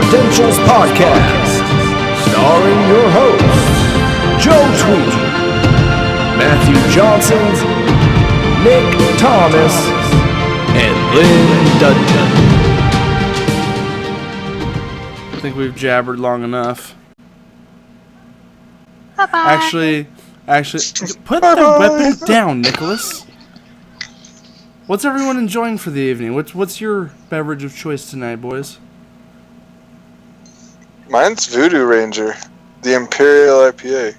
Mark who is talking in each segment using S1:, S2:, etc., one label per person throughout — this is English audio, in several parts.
S1: Nerdentials podcast, starring your hosts, Joe Tweet, Matthew Johnson, Nick Thomas, and Lynn Dudgeon.
S2: I think we've jabbered long enough.
S3: Bye-bye.
S2: Actually, put the weapon down, Nicholas. What's everyone enjoying for the evening? What's your beverage of choice tonight, boys?
S4: Mine's Voodoo Ranger, the Imperial IPA.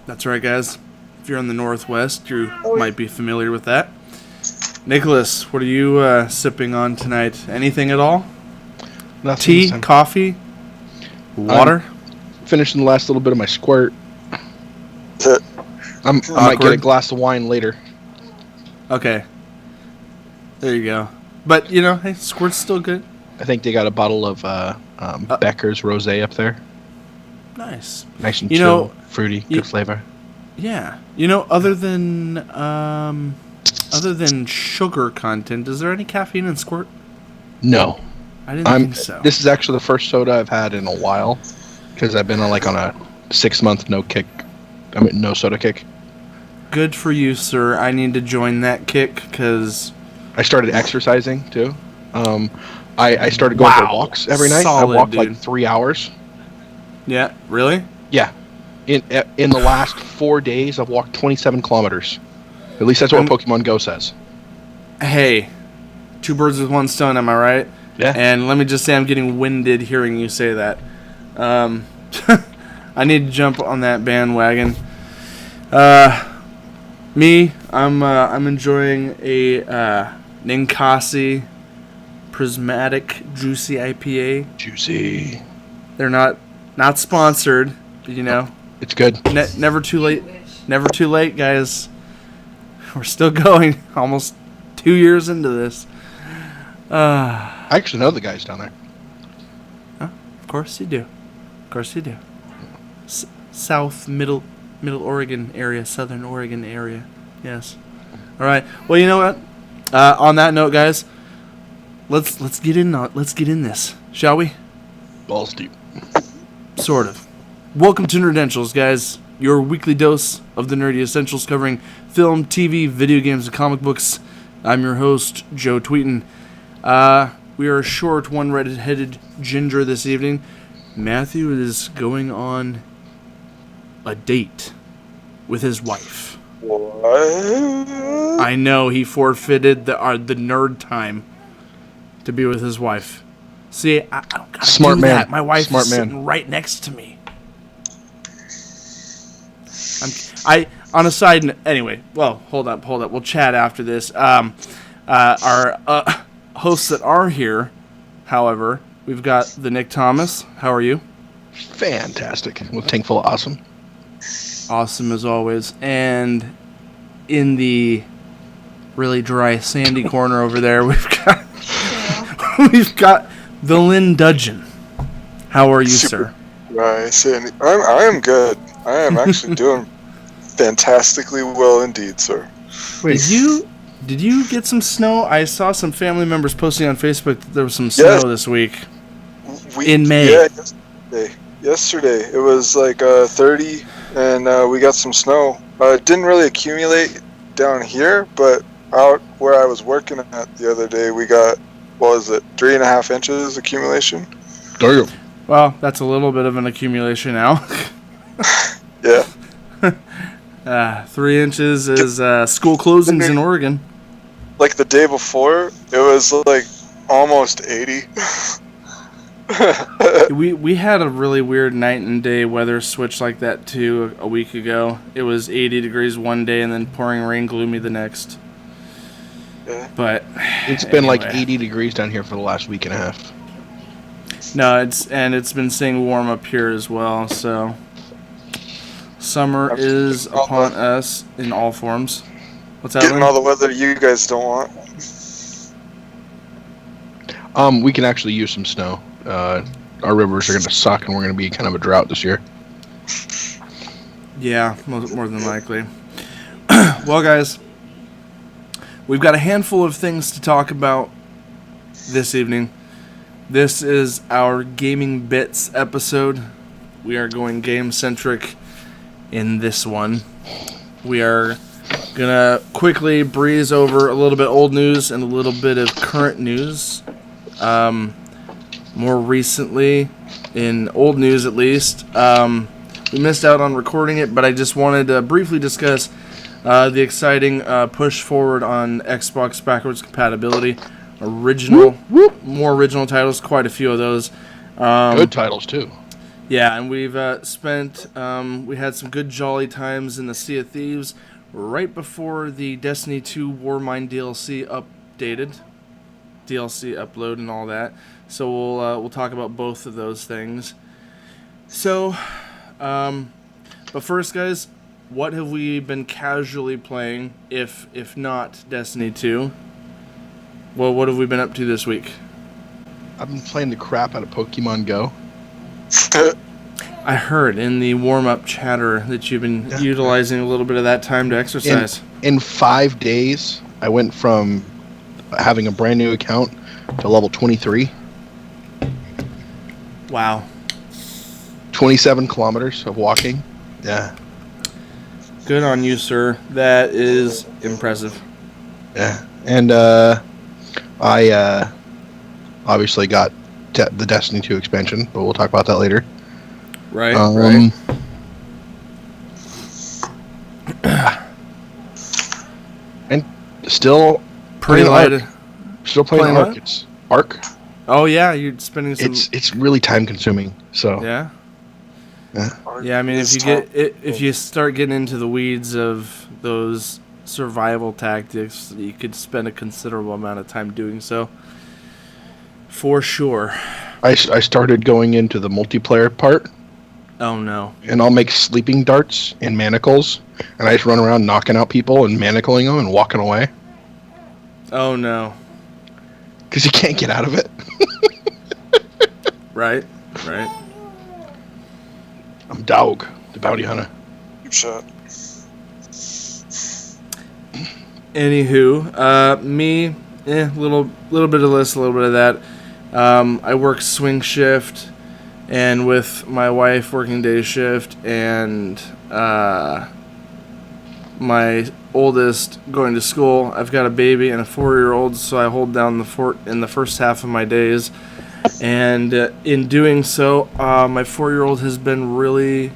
S2: That's right, guys. If you're in the Northwest, you might be familiar with that. Nicholas, what are you sipping on tonight? Anything at all?
S5: Nothing.
S2: Tea, coffee, water?
S5: I'm finishing the last little bit of my squirt. I might get a glass of wine later.
S2: Okay. There you go. But, hey, squirt's still good.
S5: I think they got a bottle of Becker's Rosé up there.
S2: Nice.
S5: Nice and chill, fruity, good flavor.
S2: Yeah. Other than sugar content, is there any caffeine in squirt?
S5: No.
S2: I didn't think so.
S5: This is actually the first soda I've had in a while, because I've been on a 6-month no soda kick. Good
S2: for you, sir. I need to join that kick, because
S5: I started exercising too. I started going for walks every night.
S2: Solid,
S5: I walked
S2: dude.
S5: like 3 hours.
S2: Yeah, really?
S5: Yeah. In the last 4 days, I've walked 27 kilometers. At least that's what Pokemon Go says.
S2: Hey, 2 birds with 1 stone, am I right?
S5: Yeah.
S2: And let me just say I'm getting winded hearing you say that. I need to jump on that bandwagon. I'm enjoying a Ninkasi Prismatic Juicy IPA.
S5: Juicy.
S2: They're not sponsored,
S5: It's good.
S2: Never too late. Never too late, guys. We're still going. Almost 2 years into this.
S5: I actually know the guys down there.
S2: Of course you do. South, middle Oregon area, southern Oregon area. Yes. All right. Well, you know what? On that note, guys, let's get in this, shall we?
S5: Balls deep.
S2: Sort of. Welcome to Nerdentials, guys. Your weekly dose of the nerdy essentials covering film, TV, video games, and comic books. I'm your host, Joe Tweeton. We are a short, one red-headed ginger this evening. Matthew is going on a date with his wife.
S4: What?
S2: I know, he forfeited the nerd time to be with his wife. See, I don't gotta
S5: Smart
S2: do
S5: man.
S2: that. My wife
S5: Smart
S2: is
S5: man.
S2: sitting right next to me. On a side note, anyway, well, hold up. We'll chat after this. Our hosts that are here, however, we've got the Nick Thomas. How are you?
S5: Fantastic. With tank full of awesome.
S2: Awesome as always. And in the really dry, sandy corner over there, we've got the Lynn Dudgeon. How are you, sir?
S4: Right, Sandy. I am good. I am actually doing fantastically well indeed, sir.
S2: Wait, did you get some snow? I saw some family members posting on Facebook that there was some snow this week. In May.
S4: Yeah, yesterday. It was like 30, and we got some snow. It didn't really accumulate down here, but out where I was working at the other day, we got, 3.5 inches accumulation?
S5: Damn.
S2: Well, that's a little bit of an accumulation now.
S4: Yeah.
S2: 3 inches is school closings in Oregon.
S4: Like the day before, it was like almost 80.
S2: We had a really weird night and day weather switch like that too a week ago. It was 80 degrees one day and then pouring rain, gloomy the next.
S4: Yeah.
S2: But
S5: it's been like 80 degrees down here for the last week and a half.
S2: No, it's been staying warm up here as well. So summer is upon us in all forms. What's that?
S4: Getting all the weather you guys don't want.
S5: We can actually use some snow. Our rivers are going to suck, and we're going to be kind of a drought this year.
S2: Yeah, more than likely. Well, guys, we've got a handful of things to talk about this evening. This is our Gaming Bits episode. We are going game-centric in this one. We are going to quickly breeze over a little bit old news and a little bit of current news. More recently, in old news at least, we missed out on recording it, but I just wanted to briefly discuss the exciting push forward on Xbox Backwards Compatibility. More original titles, quite a few of those.
S5: Good titles, too.
S2: Yeah, and we've we had some good jolly times in the Sea of Thieves right before the Destiny 2 Warmind DLC upload and all that. So we'll talk about both of those things. So, but first, guys, what have we been casually playing, if not Destiny 2? Well, what have we been up to this week?
S5: I've been playing the crap out of Pokemon Go.
S2: I heard in the warm-up chatter that you've been utilizing a little bit of that time to exercise.
S5: In 5 days, I went from having a brand new account to level 23.
S2: Wow.
S5: 27 kilometers of walking. Yeah.
S2: Good on you, sir. That is impressive.
S5: Yeah. And I obviously got the Destiny 2 expansion, but we'll talk about that later.
S2: Right, right.
S5: And still
S2: Pretty light.
S5: Still playing
S2: Playing
S5: Arc. Arc.
S2: Oh yeah, you're spending some.
S5: It's really time consuming. So
S2: Yeah.
S5: Yeah.
S2: Yeah, I mean, if you start getting into the weeds of those survival tactics, you could spend a considerable amount of time doing so. For sure.
S5: I started going into the multiplayer part.
S2: Oh no.
S5: And I'll make sleeping darts and manacles, and I just run around knocking out people and manacling them and walking away.
S2: Oh no.
S5: Because you can't get out of it.
S2: Right, right.
S5: I'm Dog, the bounty hunter.
S4: Good shot.
S2: Anywho, me, little bit of this, a little bit of that. I work swing shift, and with my wife working day shift, and my oldest going to school. I've got a baby and a 4-year-old, so I hold down the fort in the first half of my days. And in doing so, my 4-year-old has been really,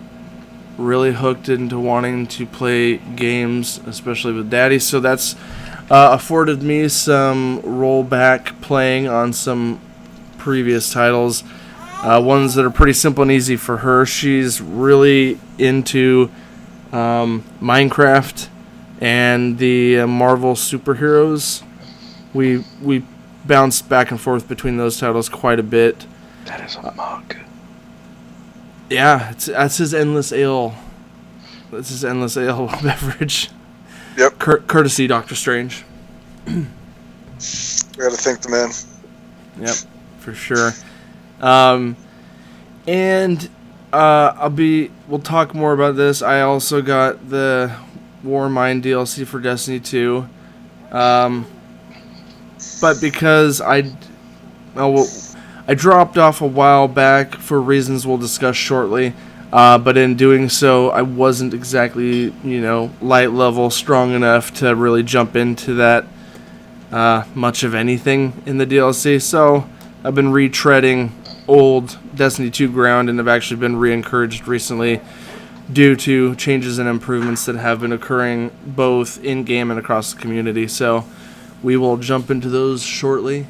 S2: really hooked into wanting to play games, especially with Daddy. So that's afforded me some rollback playing on some previous titles. Ones that are pretty simple and easy for her. She's really into Minecraft and the Marvel superheroes. We bounced back and forth between those titles quite a bit.
S5: That is a mug.
S2: Yeah, that's his endless ale. That's his endless ale beverage.
S4: Yep.
S2: Courtesy Doctor Strange.
S4: We gotta thank the man.
S2: Yep, for sure. And we'll talk more about this. I also got the Warmind DLC for Destiny 2. But because I dropped off a while back for reasons we'll discuss shortly. But in doing so, I wasn't exactly, light level strong enough to really jump into that much of anything in the DLC. So I've been retreading old Destiny 2 ground and have actually been re-encouraged recently due to changes and improvements that have been occurring both in-game and across the community. So we will jump into those shortly.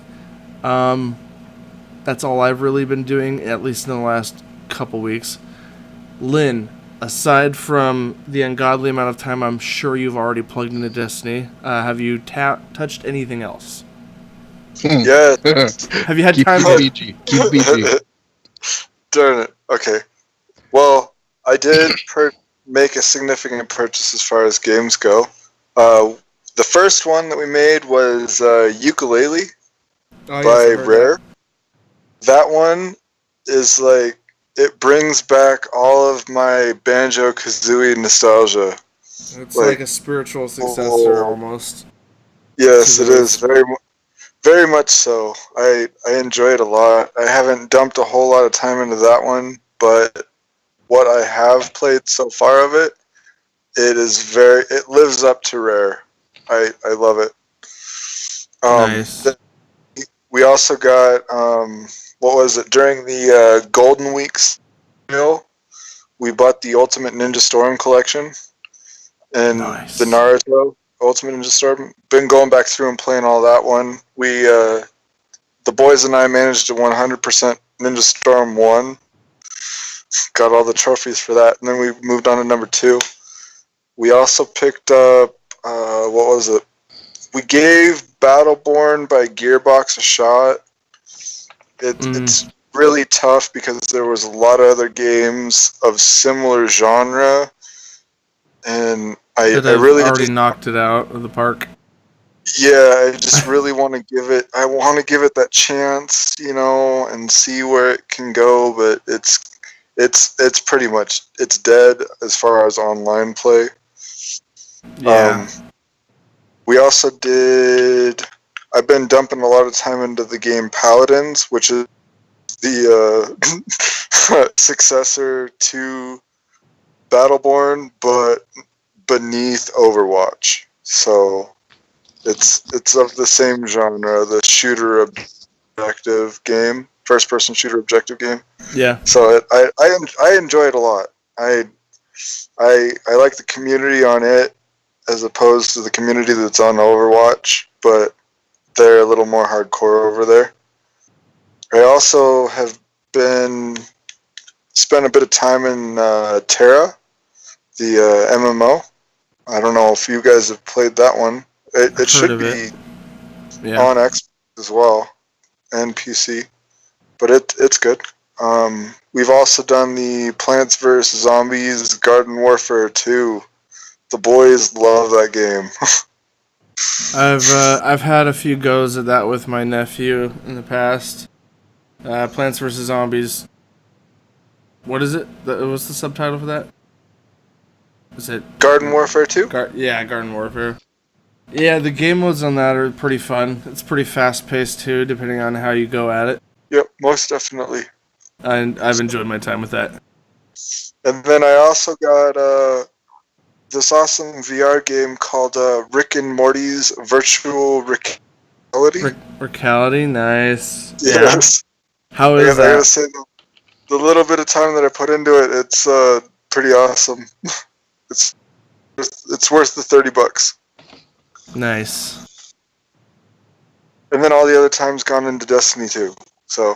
S2: That's all I've really been doing, at least in the last couple weeks. Lynn, aside from the ungodly amount of time I'm sure you've already plugged into Destiny, have you touched anything else?
S4: Yeah.
S2: Have you had
S5: Keep
S2: time
S5: BG. Keep BG.
S4: Darn it. Okay. Well, I did make a significant purchase as far as games go. The first one that we made was Ukulele by Rare. That one is like, it brings back all of my Banjo-Kazooie nostalgia.
S2: It's like a spiritual successor almost.
S4: Yes, it is. Very Very much so. I enjoy it a lot. I haven't dumped a whole lot of time into that one, but what I have played so far of it, it lives up to Rare. I love it.
S2: Nice.
S4: We also got what was it during the Golden Weeks sale? We bought the Ultimate Ninja Storm collection and
S2: Nice.
S4: the Naruto Ultimate Ninja Storm. Been going back through and playing all that one. We the boys and I managed to 100% Ninja Storm 1. Got all the trophies for that, and then we moved on to number 2. We also picked up what was it? We gave Battleborn by Gearbox a shot. It's really tough because there was a lot of other games of similar genre, and I really
S2: already
S4: just,
S2: knocked it out of the park.
S4: yeah, I just really want to give it. I want to give it that chance, and see where it can go. But it's pretty much it's dead as far as online play.
S2: Yeah.
S4: We also did. I've been dumping a lot of time into the game Paladins, which is the successor to Battleborn, but beneath Overwatch. So it's of the same genre, the shooter objective game, first-person shooter objective game.
S2: Yeah.
S4: So I enjoy it a lot. I like the community on it as opposed to the community that's on Overwatch, but they're a little more hardcore over there. I also have spent a bit of time in Terra, the MMO. I don't know if you guys have played that one. It should be on Xbox as well and PC, but it's good. We've also done the Plants vs. Zombies Garden Warfare 2. The boys love that game.
S2: I've had a few goes at that with my nephew in the past. Plants vs. Zombies. What is it? What's the subtitle for that? Is it
S4: Garden Warfare 2?
S2: Garden Warfare. Yeah, the game modes on that are pretty fun. It's pretty fast-paced too, depending on how you go at it.
S4: Yep, most definitely.
S2: And I've enjoyed my time with that.
S4: And then I also got this awesome VR game called Rick and Morty's Virtual Reality.
S2: Reality, nice.
S4: Yes.
S2: Yeah. How is that?
S4: I gotta say, the little bit of time that I put into it, it's pretty awesome. It's worth the $30.
S2: Nice.
S4: And then all the other time's gone into Destiny 2. So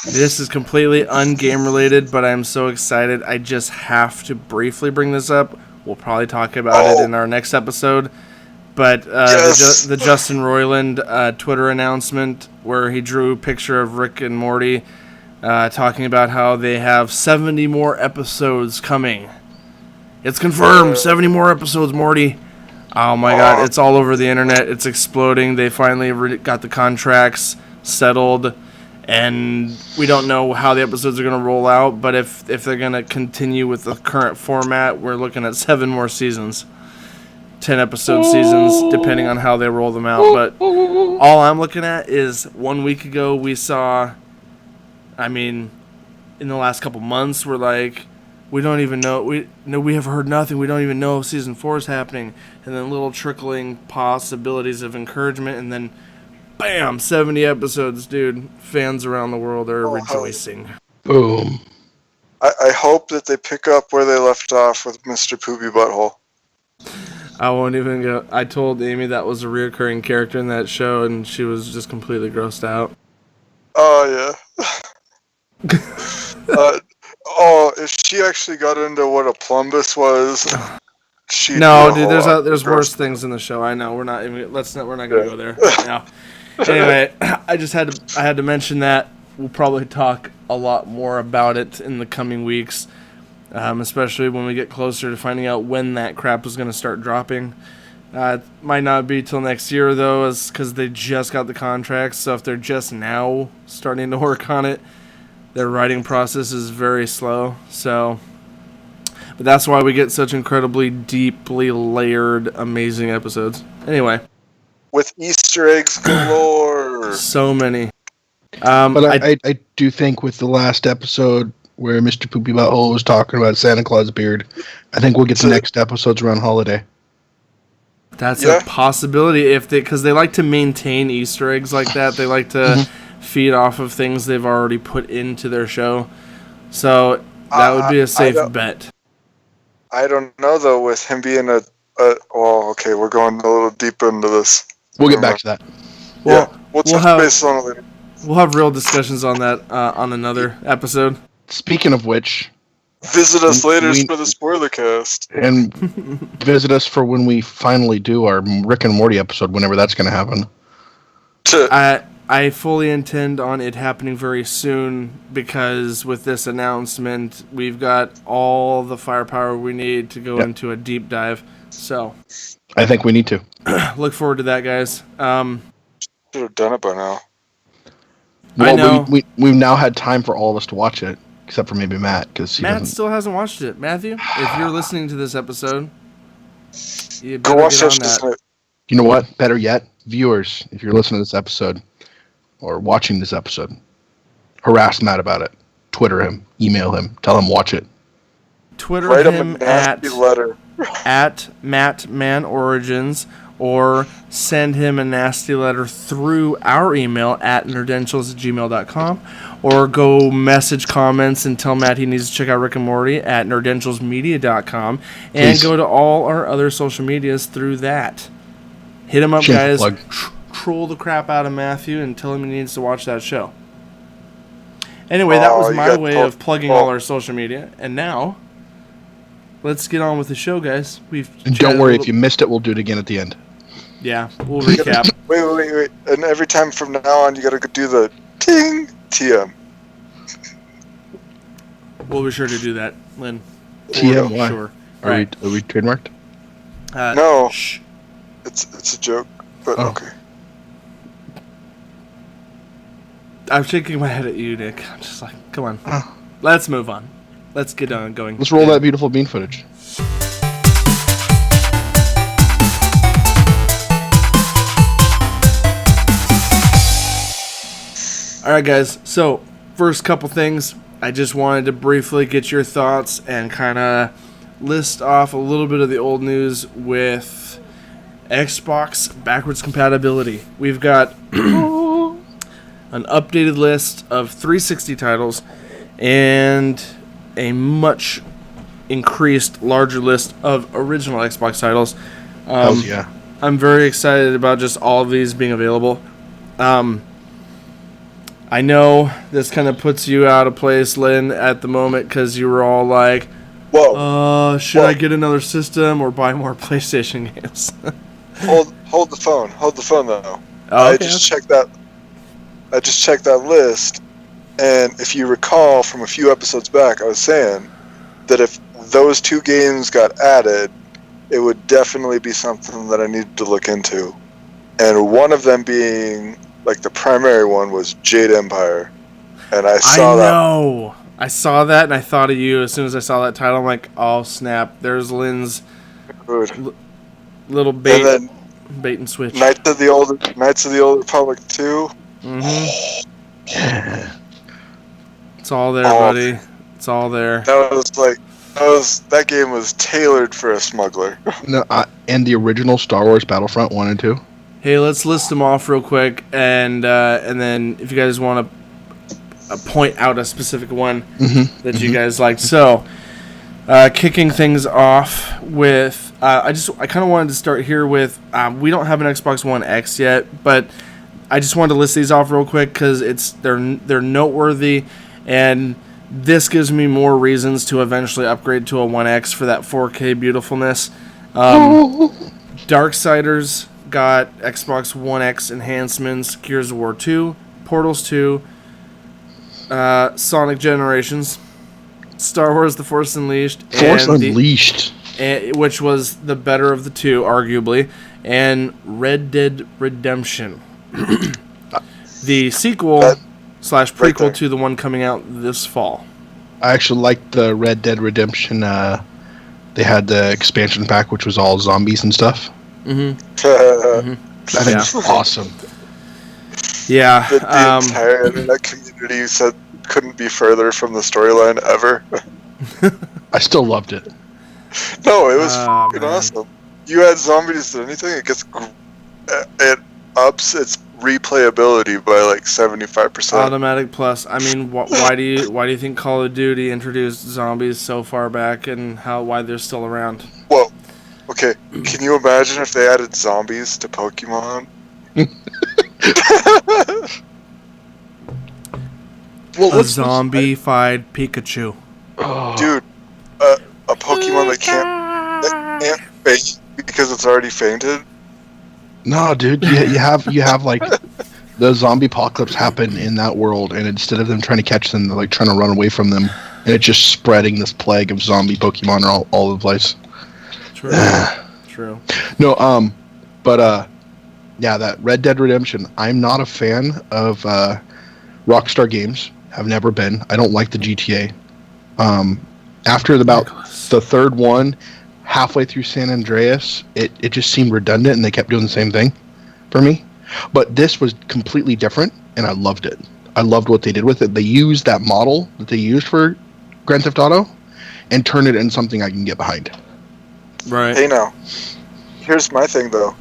S2: this is completely ungame related, but I'm so excited. I just have to briefly bring this up. We'll probably talk about it in our next episode. But
S4: yes.
S2: the Justin Roiland Twitter announcement where he drew a picture of Rick and Morty talking about how they have 70 more episodes coming. It's confirmed. 70 more episodes, Morty. Oh my god, it's all over the internet. It's exploding. They finally got the contracts settled. And we don't know how the episodes are going to roll out, but if they're going to continue with the current format, we're looking at 7 more seasons. 10-episode seasons, depending on how they roll them out. But all I'm looking at is 1 week ago we saw, in the last couple months, we're like, we don't even know, we have heard nothing, we don't even know if season 4 is happening. And then little trickling possibilities of encouragement, and then bam, 70 episodes, dude. Fans around the world are rejoicing.
S5: Boom.
S4: I hope that they pick up where they left off with Mr. Poopy Butthole.
S2: I won't even go. I told Amy that was a reoccurring character in that show, and she was just completely grossed out.
S4: Oh, yeah. If she actually got into what a plumbus was, she'd
S2: no,
S4: be
S2: dude. There's
S4: gross.
S2: worse things in the show. I know. We're not gonna go there right now. Anyway, I had to mention that. We'll probably talk a lot more about it in the coming weeks, especially when we get closer to finding out when that crap is going to start dropping. It might not be till next year, though, because they just got the contracts. So if they're just now starting to work on it, their writing process is very slow. So, but that's why we get such incredibly deeply layered, amazing episodes. Anyway.
S4: with Easter eggs galore.
S2: So many.
S5: But I do think with the last episode where Mr. Poopy Butthole was talking about Santa Claus beard, I think we'll get the next episodes around holiday.
S2: That's a possibility because they like to maintain Easter eggs like that. They like to feed off of things they've already put into their show. So that would be a safe bet.
S4: I don't know though, with him being well, okay, we're going a little deep into this.
S5: We'll get back to that.
S2: Well,
S4: we'll touch base on it later.
S2: We'll have real discussions on that on another episode.
S5: Speaking of which,
S4: visit us later for the spoiler cast.
S5: And visit us for when we finally do our Rick and Morty episode, whenever that's going to happen.
S2: I fully intend on it happening very soon because with this announcement, we've got all the firepower we need to go into a deep dive. So
S5: I think we need to.
S2: Look forward to that, guys.
S4: Should have done it by now.
S5: Well,
S2: I know.
S5: We've now had time for all of us to watch it, except for maybe Matt, because
S2: Matt still hasn't watched it. Matthew, if you're listening to this episode, you
S4: go
S2: better
S4: watch
S2: get on that.
S5: You know what? Better yet, viewers, if you're listening to this episode or watching this episode, harass Matt about it. Twitter him, email him, tell him watch it.
S2: Twitter
S4: Write
S2: him
S4: him a nasty letter
S2: at MattManOrigins, or send him a nasty letter through our email at nerdentials@gmail.com, or go message comments and tell Matt he needs to check out Rick and Morty at nerdentialsmedia.com, and go to all our other social medias through that. Hit him up, guys. Troll the crap out of Matthew and tell him he needs to watch that show. Anyway, that was my way of plugging all our social media, and now let's get on with the show, guys.
S5: And don't worry, if you missed it, we'll do it again at the end.
S2: Yeah, we'll recap.
S4: Wait. And every time from now on, you gotta do the ting TM.
S2: We'll be sure to do that, Lynn.
S5: TM, why?
S2: Sure.
S5: Are we trademarked?
S4: No.
S2: Shh.
S4: It's a joke, but okay.
S2: I'm shaking my head at you, Nick. I'm just like, come on. Let's move on. Let's get on going.
S5: Let's roll that beautiful bean footage.
S2: Alright, guys. So, first couple things. I just wanted to briefly get your thoughts and kind of list off a little bit of the old news with Xbox backwards compatibility. We've got an updated list of 360 titles and a much increased, larger list of original Xbox titles.
S5: Hells yeah.
S2: I'm very excited about just all of these being available. I know this kind of puts you out of place, Lynn, at the moment, because you were all like, should I get another system or buy more PlayStation games?
S4: Hold the phone. Hold the phone, though.
S2: Oh, okay.
S4: I just checked that list, and if you recall from a few episodes back, I was saying that if those two games got added, it would definitely be something that I needed to look into. And one of them being, like, the primary one was Jade Empire. And I saw that. I know.
S2: I saw that, and I thought of you as soon as I saw that title. I'm like, oh, snap. There's Lynn's little bait and switch.
S4: Knights of the Old Republic 2.
S2: Mm-hmm. It's all there, buddy. It's all there.
S4: That game was tailored for a smuggler.
S5: No, and the original Star Wars Battlefront 1 and 2.
S2: Hey, let's list them off real quick, and then if you guys want to point out a specific one that you guys liked. So, kicking things off with, I kind of wanted to start here with, we don't have an Xbox One X yet, but I just wanted to list these off real quick because they're noteworthy, and this gives me more reasons to eventually upgrade to a One X for that 4K beautifulness. Darksiders got Xbox One X enhancements, Gears of War 2, Portals 2, Sonic Generations, Star Wars The Force Unleashed, which was the better of the two, arguably, and Red Dead Redemption. The sequel / prequel to the one coming out this fall.
S5: I actually liked the Red Dead Redemption. They had the expansion pack, which was all zombies and stuff. That is awesome.
S2: Yeah.
S4: The entire internet community said couldn't be further from the storyline ever.
S5: I still loved it.
S4: No, it was fucking
S2: man.
S4: awesome. You add zombies to anything, it ups its replayability by like 75%.
S2: Automatic plus. I mean, why do you think Call of Duty introduced zombies so far back, and why they're still around?
S4: Well, okay, can you imagine if they added zombies to Pokemon?
S5: Well,
S2: A zombified Pikachu.
S5: Oh,
S4: Dude, a Pokemon that can't faint because it's already fainted?
S5: no, dude, you have like the zombie apocalypse happen in that world, and instead of them trying to catch them, they're like trying to run away from them, and it's just spreading this plague of zombie Pokemon all over the place.
S2: True. True.
S5: No, but yeah, that Red Dead Redemption. I'm not a fan of Rockstar games. Have never been. I don't like the GTA. After about the third one, halfway through San Andreas, it just seemed redundant, and they kept doing the same thing for me. But this was completely different, and I loved it. I loved what they did with it. They used that model that they used for Grand Theft Auto and turned it into something I can get behind.
S2: Right.
S4: Hey now, here's my thing though.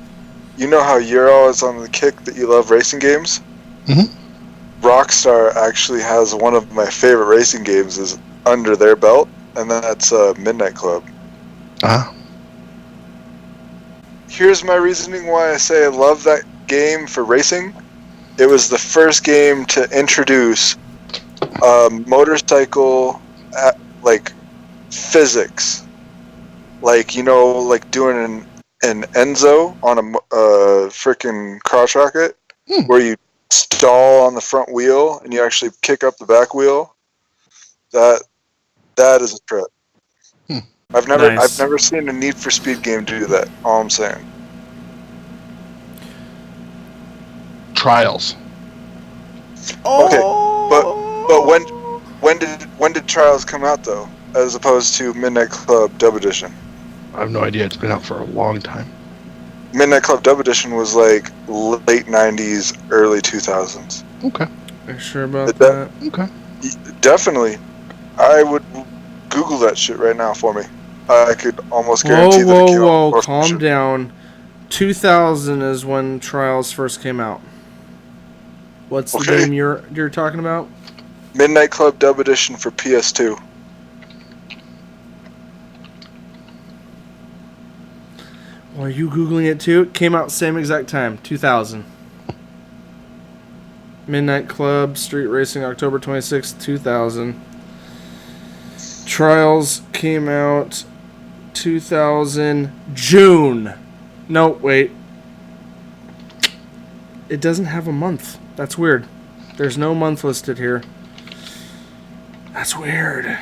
S4: You know how you're always on the kick that you love racing games?
S5: Mm-hmm.
S4: Rockstar actually has one of my favorite racing games is under their belt, and that's Midnight Club.
S5: Uh-huh.
S4: Here's my reasoning why I say I love that game for racing. It was the first game to introduce motorcycle physics, like doing an Enzo on a freaking crotch rocket, where you stall on the front wheel and you actually kick up the back wheel. That is a trip. I've never seen a Need for Speed game do that. All I'm saying.
S5: Trials.
S4: Okay, but when did Trials come out though, as opposed to Midnight Club Dub Edition?
S5: I have no idea. It's been out for a long time.
S4: Midnight Club Dub Edition was like late 90s, early 2000s.
S5: Okay.
S2: Are you sure about that?
S5: Okay.
S4: Definitely. I would Google that shit right now for me. I could almost guarantee that it came out.
S2: Whoa, calm down. 2000 is when Trials first came out. What's the game you're talking about?
S4: Midnight Club Dub Edition for PS2.
S2: Well, are you Googling it too? It came out same exact time, 2000. Midnight Club Street Racing, October 26, 2000. Trials came out 2000 June. No, wait. It doesn't have a month. That's weird. There's no month listed here. That's weird.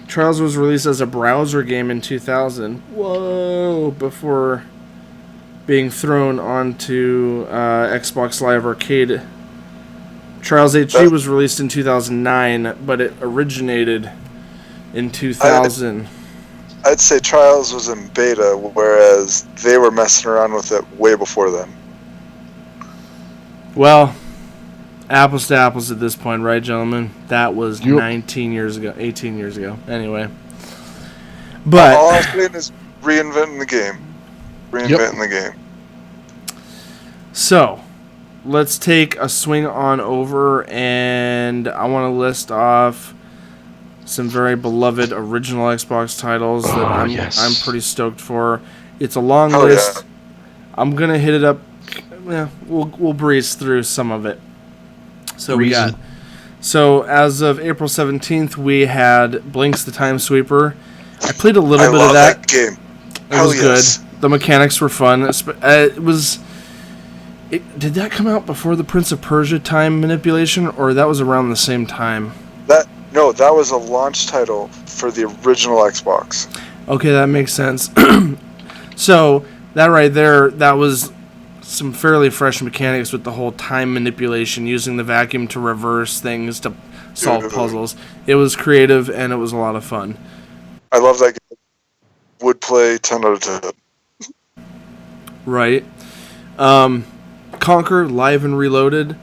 S2: Trials was released as a browser game in 2000. Whoa! Before being thrown onto Xbox Live Arcade. Trials HD was released in 2009, but it originated in 2000.
S4: I'd say Trials was in beta, whereas they were messing around with it way before then.
S2: Well, apples to apples at this point, right, gentlemen? That was 19 years ago, 18 years ago. Anyway. But
S4: all I'm saying is reinventing the game. Reinventing the game.
S2: So, let's take a swing on over, and I want to list off some very beloved original Xbox titles that I'm pretty stoked for. It's a long list. Yeah. I'm gonna hit it up. Yeah, we'll breeze through some of it. So as of April 17th, we had Blinks the Time Sweeper. I played a little bit of that
S4: game.
S2: It was good. The mechanics were fun. Did that come out before the Prince of Persia time manipulation, or that was around the same time?
S4: No, that was a launch title for the original Xbox.
S2: Okay, that makes sense. So, that right there, that was some fairly fresh mechanics with the whole time manipulation, using the vacuum to reverse things to solve puzzles. It was creative, and it was a lot of fun.
S4: I love that game. Would play 10 out of 10.
S2: Right. Conquer Live and Reloaded.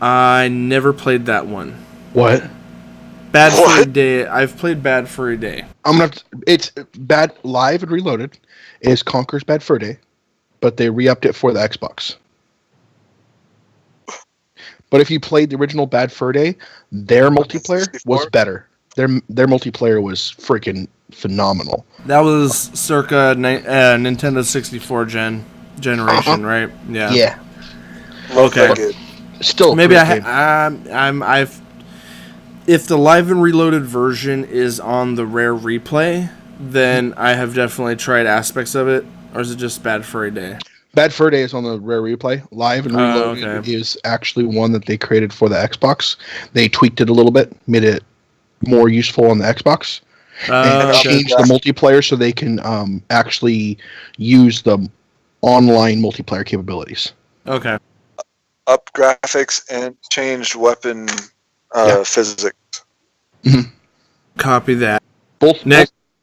S2: I never played that one.
S5: What?
S2: Bad for a Day. I've played Bad for a Day.
S5: It's Bad Live and Reloaded is Conker's Bad Fur Day, but they re-upped it for the Xbox. But if you played the original Bad Fur Day, their multiplayer was better. Their multiplayer was freaking phenomenal.
S2: That was circa Nintendo 64 generation, right? Yeah.
S5: Yeah.
S2: Okay.
S5: Still,
S2: maybe I've. If the Live and Reloaded version is on the Rare Replay, then I have definitely tried aspects of it. Or is it just Bad for a Day?
S5: Bad Fur Day is on the Rare Replay. Live and Reloaded is actually one that they created for the Xbox. They tweaked it a little bit, made it more useful on the Xbox, and changed the multiplayer so they can actually use the online multiplayer capabilities.
S2: Okay.
S4: Up graphics and changed weapon physics.
S5: Mm-hmm.
S2: Copy that.
S5: Both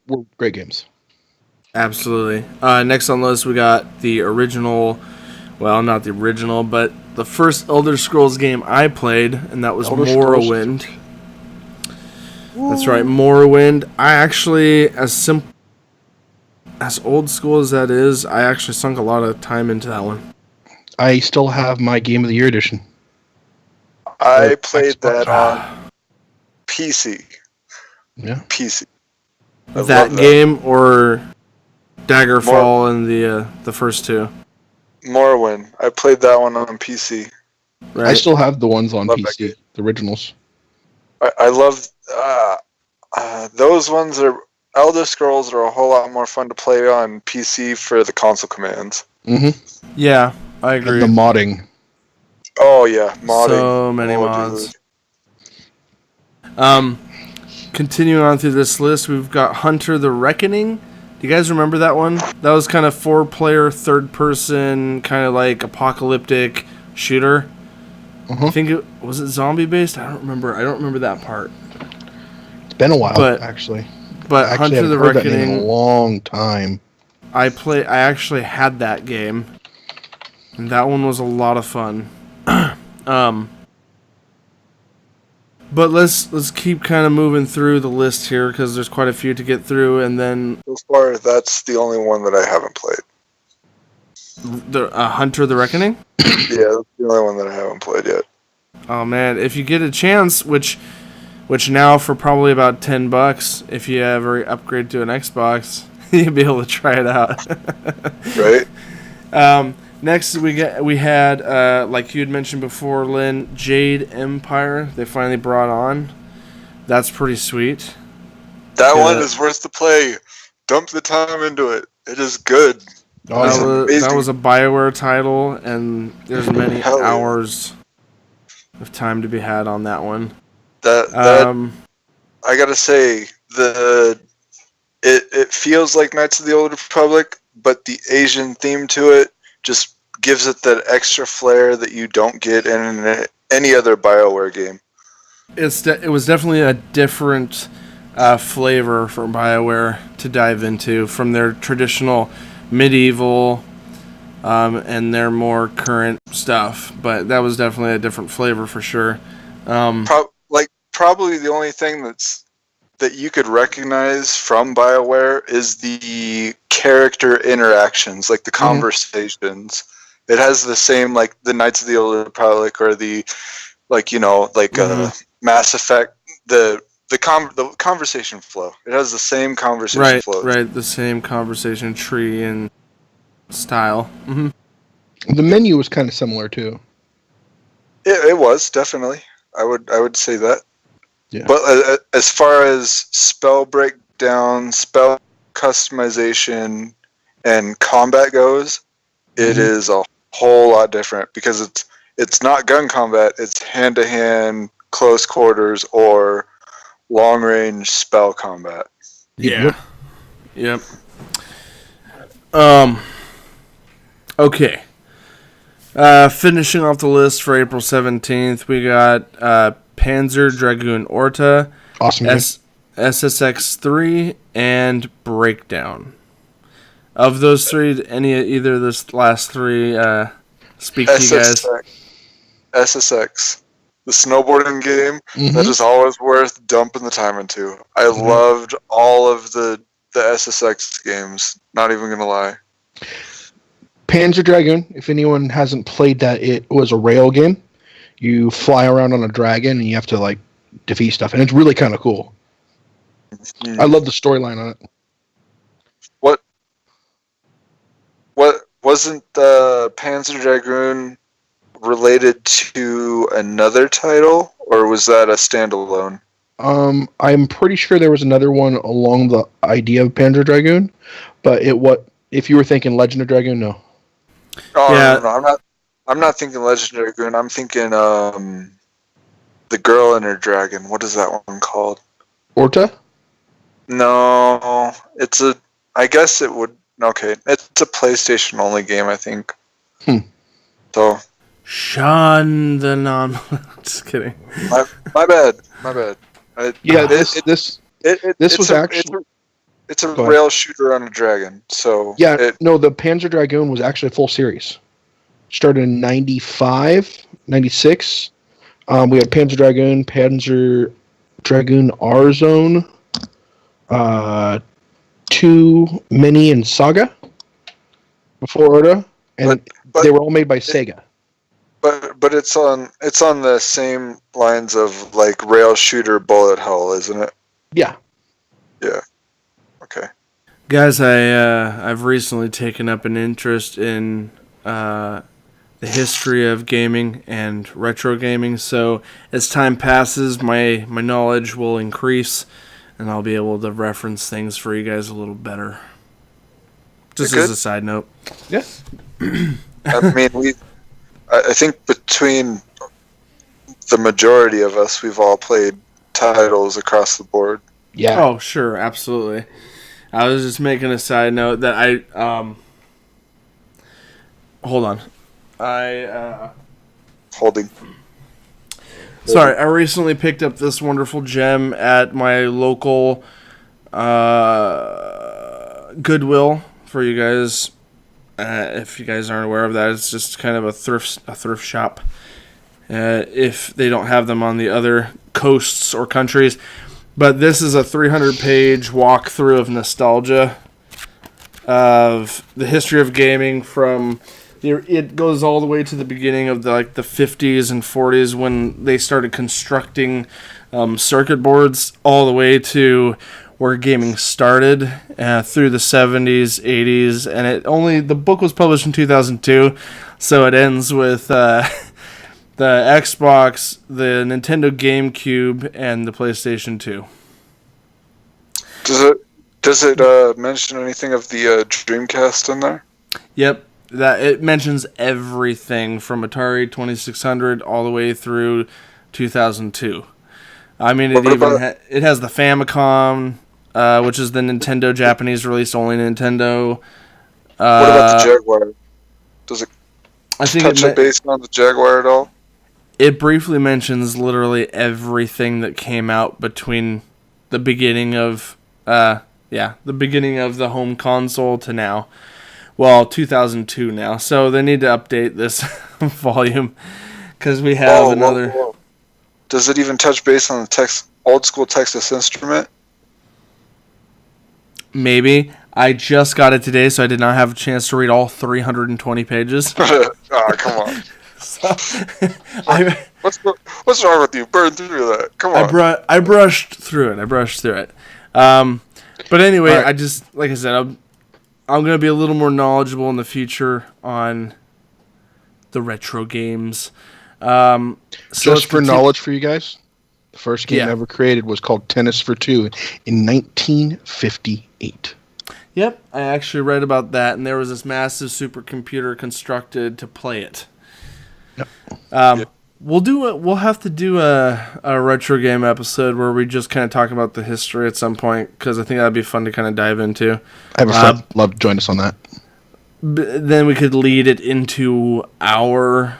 S5: were great games.
S2: Absolutely. Next on the list, we got the original, well, not the original, but the first Elder Scrolls game I played, and that was Morrowind. That's right, Morrowind. I actually, as old school as that is, I actually sunk a lot of time into that one.
S5: I still have my Game of the Year edition.
S4: I played that on PC.
S5: Yeah.
S4: PC.
S2: That game or Daggerfall and the first two?
S4: Morrowind. I played that one on PC.
S2: Right.
S5: I still have the ones on PC, the originals.
S4: I love those ones. Elder Scrolls are a whole lot more fun to play on PC for the console commands.
S5: Mm-hmm.
S2: Yeah, I agree.
S5: And the modding.
S4: Oh yeah, modding.
S2: So many mods. Continuing on through this list, we've got Hunter the Reckoning. Do you guys remember that one? That was kind of 4-player, third-person, kind of like apocalyptic shooter.
S5: Uh-huh.
S2: I think it was zombie-based. I don't remember that part.
S5: It's been a while, actually.
S2: But Hunter the Reckoning,
S5: that name in a long time.
S2: I actually had that game, and that one was a lot of fun. But let's keep kind of moving through the list here because there's quite a few to get through, and then
S4: so far that's the only one that I haven't played.
S2: The Hunter the Reckoning.
S4: Yeah, that's the only one that I haven't played yet.
S2: Oh man, if you get a chance, which now for probably about $10, if you ever upgrade to an Xbox, you'll be able to try it out.
S4: Right.
S2: Next, we had like you had mentioned before, Lynn, Jade Empire. They finally brought on. That's pretty sweet.
S4: That one is worth the play. Dump the time into it. It is good.
S2: That was a BioWare title, and there's many hours of time to be had on that one.
S4: That I gotta say, it feels like Knights of the Old Republic, but the Asian theme to it just gives it that extra flair that you don't get in any other BioWare game.
S2: It was definitely a different flavor for BioWare to dive into from their traditional medieval and their more current stuff, but that was definitely a different flavor for sure.
S4: Probably the only thing that you could recognize from BioWare is the character interactions, like the conversations. It has the same, like the Knights of the Old Republic or the, Mass Effect. The conversation flow. It has the same conversation flow.
S2: Right, the same conversation tree and style. Mm-hmm.
S5: The menu was kind of similar too.
S4: It was definitely. I would say that.
S5: Yeah.
S4: But as far as spell breakdown, spell customization, and combat goes, it is a whole lot different because it's not gun combat. It's hand-to-hand, close quarters, or long-range spell combat.
S2: Yeah. Yep. Okay. Finishing off the list for April 17th, we got Panzer Dragoon Orta,
S5: awesome
S2: SSX3, and Breakdown. Of those three, either of those last three speak to you guys?
S4: SSX. The snowboarding game
S5: Mhm.
S4: that is always worth dumping the time into. I loved all of the SSX games. Not even gonna lie.
S5: Panzer Dragoon, if anyone hasn't played that, it was a rail game. You fly around on a dragon and you have to like defeat stuff, and it's really kind of cool. I love the storyline on it.
S4: What wasn't the Panzer Dragoon related to another title, or was that a standalone?
S5: I'm pretty sure there was another one along the idea of Panzer Dragoon, but if you were thinking Legend of Dragoon, no.
S4: Oh
S2: Yeah.
S4: no, I'm not thinking Legendary Dragoon. I'm thinking the girl and her dragon. What is that one called?
S5: Orta?
S4: No, it's a. I guess it would. Okay, it's a PlayStation only game, I think. So.
S2: Sean the non. Just kidding.
S4: My bad. It's a rail shooter on a dragon. So
S5: yeah, the Panzer Dragoon was actually a full series. Started in 95, 96. We had Panzer Dragoon R-Zone, 2 Mini and Saga before Orta, and
S4: but
S5: they were all made by Sega.
S4: But it's on the same lines of like rail shooter bullet hell, isn't it?
S5: Yeah.
S4: Yeah. Okay.
S2: Guys, I've recently taken up an interest in the history of gaming and retro gaming, so as time passes, my knowledge will increase, and I'll be able to reference things for you guys a little better. Just as a side note.
S5: Yeah.
S4: I mean, I think between the majority of us, we've all played titles across the board.
S5: Yeah.
S2: Oh, sure, absolutely. I was just making a side note that hold on.
S4: Holding.
S2: Sorry, I recently picked up this wonderful gem at my local Goodwill for you guys. If you guys aren't aware of that, it's just kind of a thrift shop. If they don't have them on the other coasts or countries. But this is a 300-page walkthrough of nostalgia of the history of gaming from... It goes all the way to the beginning of the 50s and 40s when they started constructing circuit boards, all the way to where gaming started through the 70s, 80s, and the book was published in 2002, so it ends with the Xbox, the Nintendo GameCube, and the PlayStation 2.
S4: Does it mention anything of the Dreamcast in there?
S2: Yep. That it mentions everything from Atari 2600 all the way through 2002. I mean, it has the Famicom, which is the Nintendo Japanese release only Nintendo.
S4: What about the Jaguar? Does it touch base on the Jaguar at all?
S2: It briefly mentions literally everything that came out between the beginning of the beginning of the home console to now. Well, 2002 now, so they need to update this volume because we have another.
S4: Whoa. Does it even touch base on the old school Texas Instrument?
S2: Maybe. I just got it today, so I did not have a chance to read all 320 pages.
S4: Oh, come on. What's wrong with you? Burn through that. Come on.
S2: I brushed through it. But anyway, right. I just, like I said, I'm going to be a little more knowledgeable in the future on the retro games.
S5: Just for knowledge for you guys, the first game ever created was called Tennis for Two in 1958.
S2: Yep, I actually read about that, and there was this massive supercomputer constructed to play it. Yep. We'll have to do a retro game episode where we just kind of talk about the history at some point, because I think that'd be fun to kind of dive into.
S5: I have a friend love to join us on that.
S2: Then we could lead it into our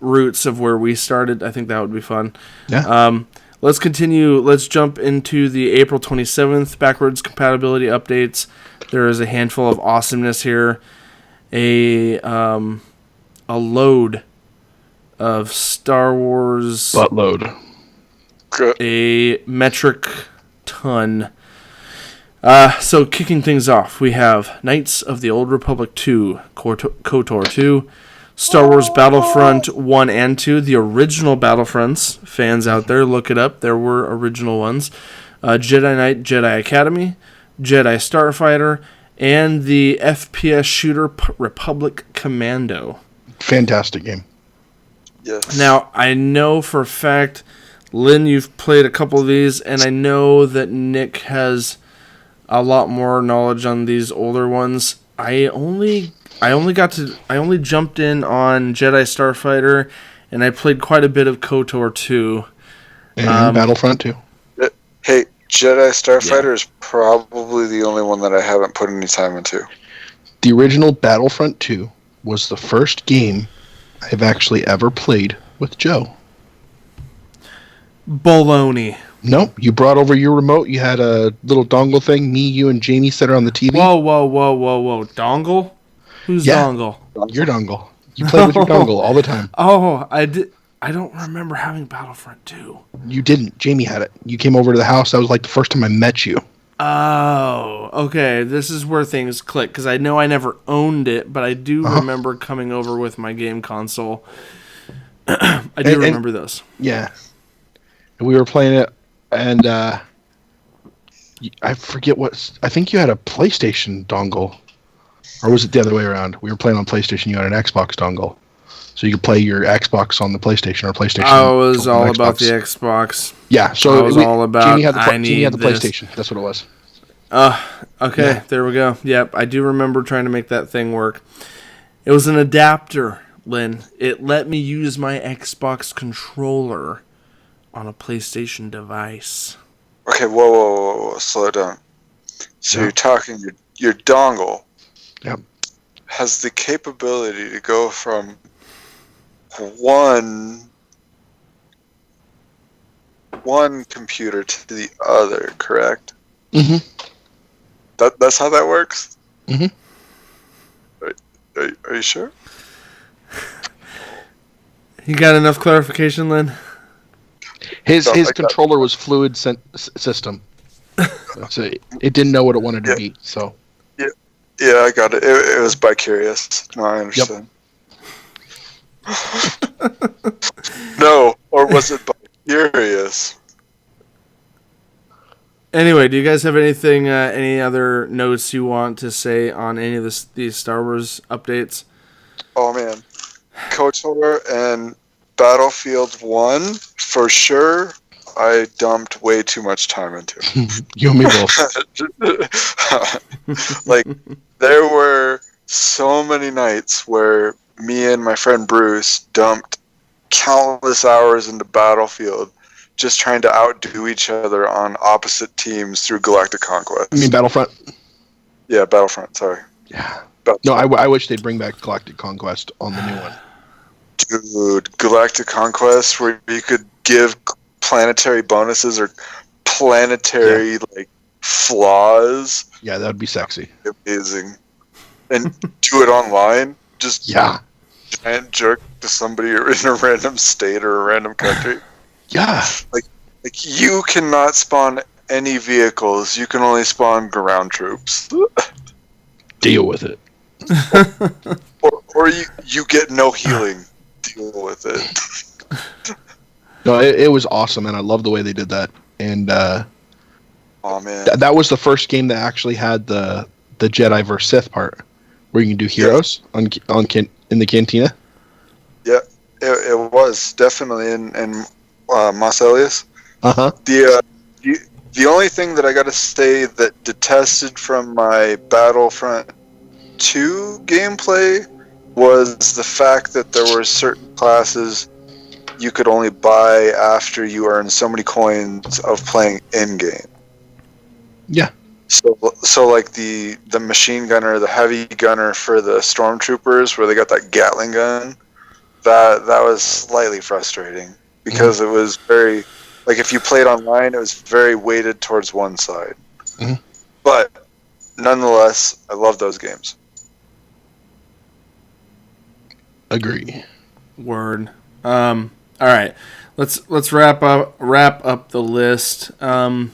S2: roots of where we started. I think that would be fun.
S5: Yeah.
S2: Let's continue. Let's jump into the April 27th Backwards Compatibility updates. There is a handful of awesomeness here. A load of Star Wars.
S5: Buttload.
S2: A metric ton. So kicking things off, we have Knights of the Old Republic 2, KOTOR 2, Star Wars Battlefront 1 and 2, the original Battlefronts. Fans out there, look it up. There were original ones. Jedi Knight, Jedi Academy, Jedi Starfighter, and the FPS shooter Republic Commando.
S5: Fantastic game.
S4: Yes.
S2: Now, I know for a fact, Lynn, you've played a couple of these, and I know that Nick has a lot more knowledge on these older ones. I only jumped in on Jedi Starfighter, and I played quite a bit of KOTOR 2.
S5: And Battlefront 2.
S4: Hey, Jedi Starfighter is probably the only one that I haven't put any time into.
S5: The original Battlefront 2 was the first game I've actually ever played with Joe.
S2: Baloney.
S5: Nope, you brought over your remote. You had a little dongle thing. Me, you, and Jamie set it on the TV.
S2: Whoa. Dongle? Who's Dongle?
S5: Your dongle. You played with your dongle all the time.
S2: Oh, I did. I don't remember having Battlefront 2.
S5: You didn't. Jamie had it. You came over to the house. That was like the first time I met you.
S2: Oh, okay. This is where things click, because I know I never owned it, but I do remember coming over with my game console. I do remember those.
S5: Yeah. And we were playing it, and I forget what... I think you had a PlayStation dongle. Or was it the other way around? We were playing on PlayStation. You had an Xbox dongle. So you could play your Xbox on the PlayStation or PlayStation.
S2: I was all about the Xbox.
S5: Yeah, so
S2: I was all about
S5: Jamie had the
S2: this.
S5: PlayStation. That's what it was.
S2: Okay,
S5: Yeah.
S2: There we go. Yep, I do remember trying to make that thing work. It was an adapter, Lynn. It let me use my Xbox controller on a PlayStation device.
S4: Okay, whoa, slow it down. So you're talking your dongle has the capability to go from one computer to the other, correct?
S5: Mm-hmm.
S4: That's how that works?
S5: Mm-hmm.
S4: Are you sure?
S2: You got enough clarification, Lynn?
S5: His controller was fluid system. So it didn't know what it wanted to be. So
S4: yeah, I got it. It was bicurious. No, I understand. Yep. No, or was it bicurious?
S2: Anyway, do you guys have anything, any other notes you want to say on any of these Star Wars updates?
S4: Oh man, KOTOR and Battlefield 1 for sure. I dumped way too much time into.
S5: You and me both.
S4: Like, there were so many nights where me and my friend Bruce dumped countless hours into Battlefield just trying to outdo each other on opposite teams through Galactic Conquest.
S5: I mean Battlefront?
S4: Yeah, Battlefront, sorry.
S5: Yeah. No, I wish they'd bring back Galactic Conquest on the new one.
S4: Dude, Galactic Conquest, where you could give planetary bonuses or planetary flaws.
S5: Yeah, that would be sexy.
S4: Amazing. And do it online. Just giant jerk to somebody in a random state or a random country.
S5: Yeah.
S4: Like you cannot spawn any vehicles. You can only spawn ground troops.
S5: Deal with it.
S4: or you get no healing. Deal with it.
S5: No, it was awesome, and I love the way they did that. And
S4: oh man,
S5: that was the first game that actually had the Jedi vs Sith part, where you can do heroes in the cantina.
S4: Yeah, it was definitely in Mos Elias. The only thing that I got to say that detested from my Battlefront 2 gameplay was the fact that there were certain classes you could only buy after you earn so many coins of playing in-game.
S5: Yeah.
S4: So like the machine gunner, the heavy gunner for the stormtroopers, where they got that Gatling gun, that was slightly frustrating because it was very, like if you played online, it was very weighted towards one side. Mm-hmm. But nonetheless, I love those games.
S5: Agree.
S2: Word. All right. Let's wrap up the list. I'll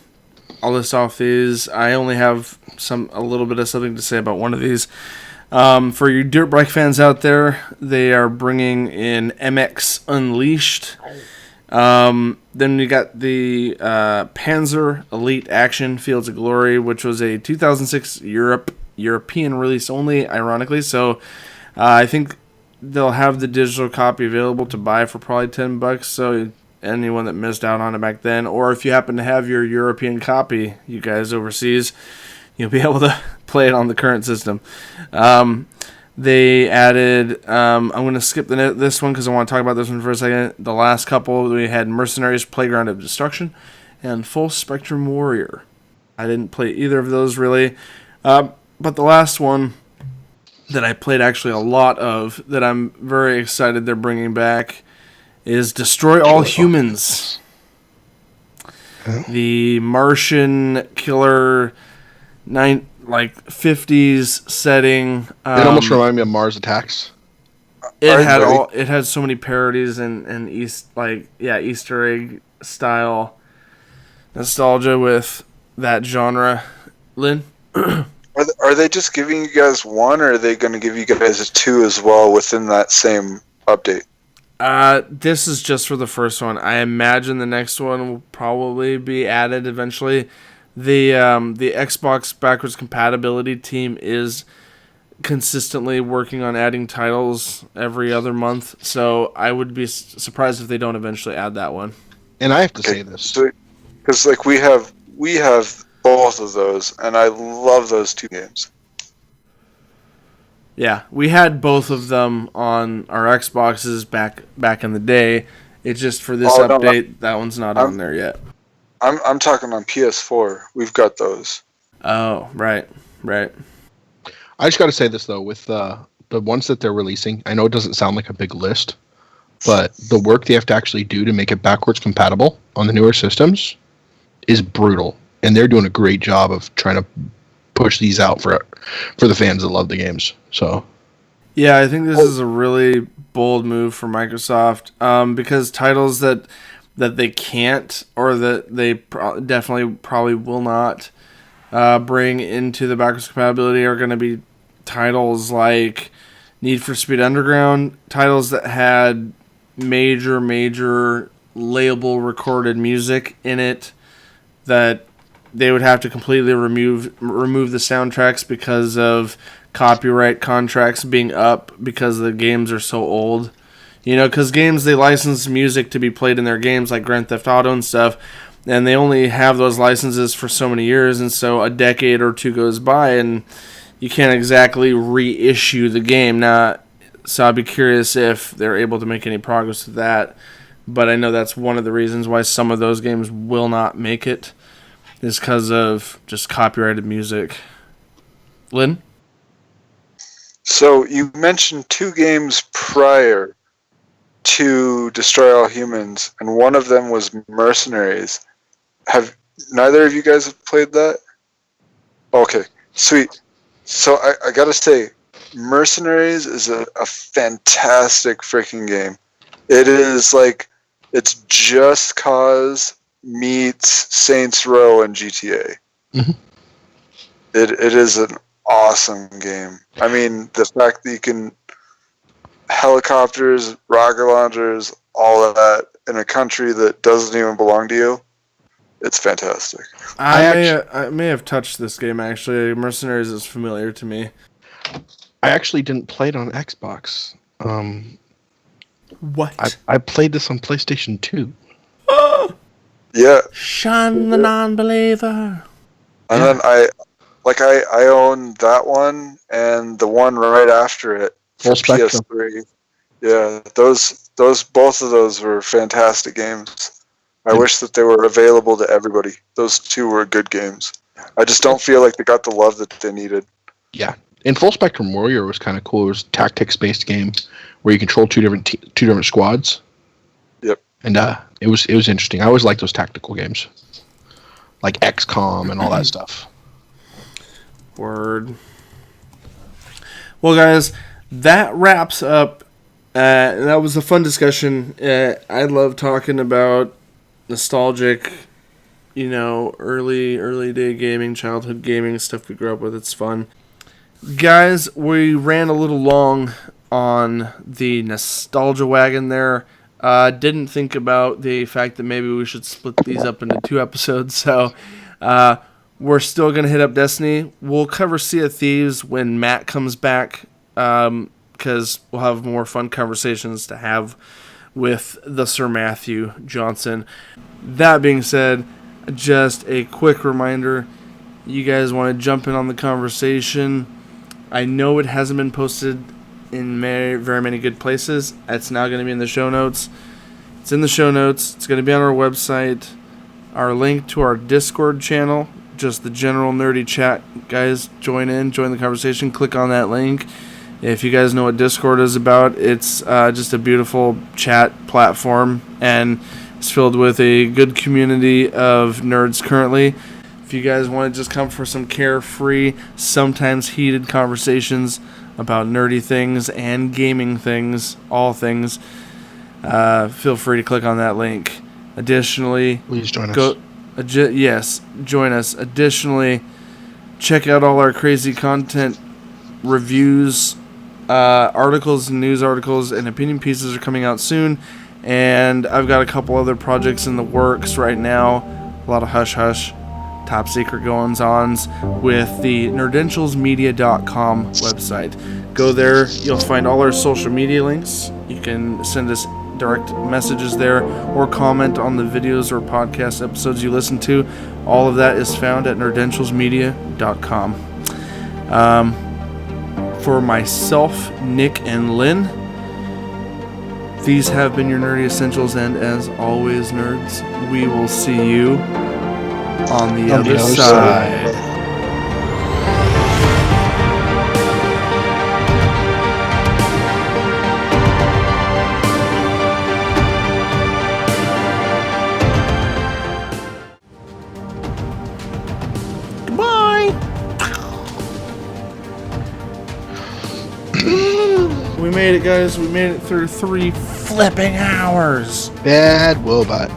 S2: list off these. I only have a little bit of something to say about one of these. For you dirt bike fans out there, they are bringing in MX Unleashed. Then you got the Panzer Elite Action Fields of Glory, which was a 2006 European release only, ironically. So I think they'll have the digital copy available to buy for probably $10. So anyone that missed out on it back then, or if you happen to have your European copy, you guys overseas, you'll be able to play it on the current system. They added, I'm going to skip this one because I want to talk about this one for a second. The last couple, we had Mercenaries Playground of Destruction and Full Spectrum Warrior. I didn't play either of those really. But the last one that I played actually a lot of, that I'm very excited they're bringing back, is Destroy All Humans. The Martian killer 50s setting.
S5: It almost reminded me of Mars Attacks.
S2: It had so many parodies and Easter egg style nostalgia with that genre. Lynn?
S4: Are they just giving you guys one, or are they going to give you guys a two as well within that same update?
S2: This is just for the first one. I imagine the next one will probably be added eventually. The Xbox Backwards Compatibility team is consistently working on adding titles every other month, so I would be surprised if they don't eventually add that one.
S5: And I have to say this,
S4: because we have both of those, and I love those two games.
S2: Yeah, we had both of them on our Xboxes back in the day. It's just for this update, that one's not on there yet.
S4: I'm talking on PS4. We've got those.
S2: Oh, right.
S5: I just got to say this though, with the ones that they're releasing, I know it doesn't sound like a big list, but the work they have to actually do to make it backwards compatible on the newer systems is brutal, and they're doing a great job of trying to push these out for the fans that love the games. So,
S2: yeah, I think this is a really bold move for Microsoft, because titles that they can't, or that they probably will not bring into the backwards compatibility are going to be titles like Need for Speed Underground, titles that had major label recorded music in it that they would have to completely remove the soundtracks because of copyright contracts being up because the games are so old. Because games, they license music to be played in their games like Grand Theft Auto and stuff, and they only have those licenses for so many years, and so a decade or two goes by, and you can't exactly reissue the game. Now, so I'd be curious if they're able to make any progress with that, but I know that's one of the reasons why some of those games will not make it, is because of just copyrighted music. Lynn?
S4: So you mentioned two games prior to Destroy All Humans, and one of them was Mercenaries. Have neither of you guys have played that? Okay, sweet. So I gotta say, Mercenaries is a fantastic freaking game. It is like, it's Just Cause meets Saints Row and GTA.
S5: Mm-hmm.
S4: It is an awesome game. I mean, the fact that you can helicopters, rocket launchers, all of that in a country that doesn't even belong to you, it's fantastic.
S2: I may have touched this game, actually. Mercenaries is familiar to me.
S5: I actually didn't play it on Xbox.
S2: What?
S5: I played this on PlayStation 2.
S4: Yeah.
S2: Shun the non-believer.
S4: And then I own that one and the one right after it for
S5: Full Spectrum.
S4: PS3. Yeah, those both of those were fantastic games. I wish that they were available to everybody. Those two were good games. I just don't feel like they got the love that they needed.
S5: Yeah, and Full Spectrum Warrior was kind of cool. It was a tactics-based game where you control two different squads.
S4: Yep.
S5: And it was interesting. I always liked those tactical games, like XCOM and all that stuff.
S2: Word. Well, guys, that wraps up. That was a fun discussion. I love talking about nostalgic, early day gaming, childhood gaming, stuff we grew up with. It's fun. Guys, we ran a little long on the nostalgia wagon there. Didn't think about the fact that maybe we should split these up into 2 episodes. So we're still going to hit up Destiny. We'll cover Sea of Thieves when Matt comes back, because we'll have more fun conversations to have with the Sir Matthew Johnson. That being said, just a quick reminder, you guys want to jump in on the conversation. I know it hasn't been posted in very many good places. It's now going to be in the show notes. It's in the show notes. It's going to be on our website. Our link to our Discord channel, just the general nerdy chat. Guys, join the conversation. Click on that link. If you guys know what Discord is about, it's just a beautiful chat platform, and it's filled with a good community of nerds currently. If you guys want to just come for some carefree, sometimes heated conversations about nerdy things and gaming things, all things, feel free to click on that link. Additionally,
S5: please join us.
S2: Yes, join us. Additionally, check out all our crazy content, reviews, articles, news articles, and opinion pieces are coming out soon. And I've got a couple other projects in the works right now. A lot of hush-hush, top secret goings-ons with the Nerdentialsmedia.com website. Go there. You'll find all our social media links. You can send us direct messages there or comment on the videos or podcast episodes you listen to. All of that is found at Nerdentialsmedia.com. For myself, Nick, and Lynn, these have been your Nerdy Essentials, and as always, nerds, we will see you on the other side. We made it, guys. We made it through 3 flipping hours.
S5: Bad Wobot.